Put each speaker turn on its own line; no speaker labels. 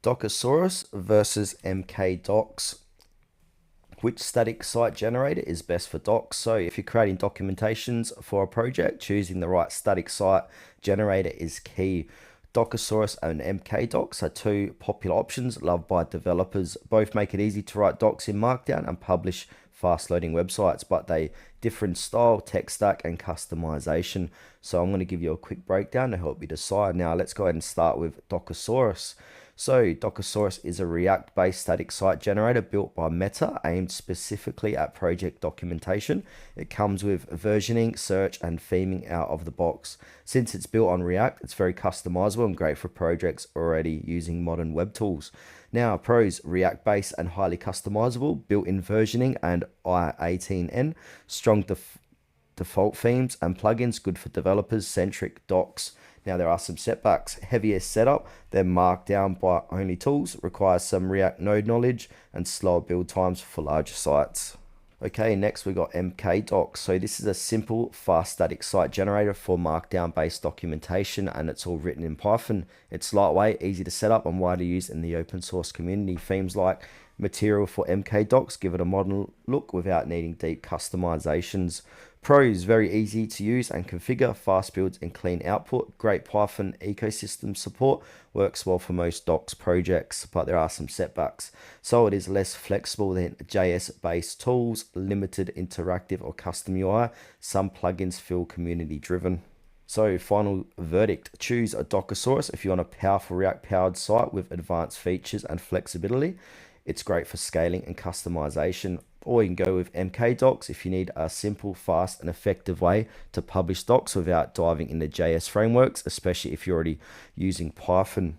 Docusaurus versus MkDocs. Which static site generator is best for docs? So if you're creating documentations for a project, choosing the right static site generator is key. Docusaurus and MkDocs are two popular options loved by developers. Both make it easy to write docs in Markdown and publish fast loading websites, but they differ in style, tech stack, and customization. So I'm going to give you a quick breakdown to help you decide. Now let's go ahead and start with Docusaurus. So Docusaurus is a React-based static site generator built by Meta, aimed specifically at project documentation. It comes with versioning, search, and theming out of the box. Since it's built on React, it's very customizable and great for projects already using modern web tools. Now, pros: React-based and highly customizable, built-in versioning and I18N, strong default themes and plugins, good for developers, centric docs. Now there are some setbacks: heavier setup than Markdown by only tools, requires some React node knowledge, and slower build times for larger sites. Okay, next we got MkDocs. So this is a simple, fast static site generator for Markdown based documentation, and it's all written in Python. It's lightweight, easy to set up, and widely used in the open source community. Themes like Material for MkDocs give it a modern look without needing deep customizations. Pros: very easy to use and configure, fast builds and clean output, great Python ecosystem support, works well for most docs projects, but there are some setbacks. So it is less flexible than JS based tools, limited interactive or custom UI, some plugins feel community driven. So final verdict: choose a Docusaurus if you want a powerful React powered site with advanced features and flexibility. It's great for scaling and customization. Or you can go with MkDocs if you need a simple, fast, and effective way to publish docs without diving into JS frameworks, especially if you're already using Python.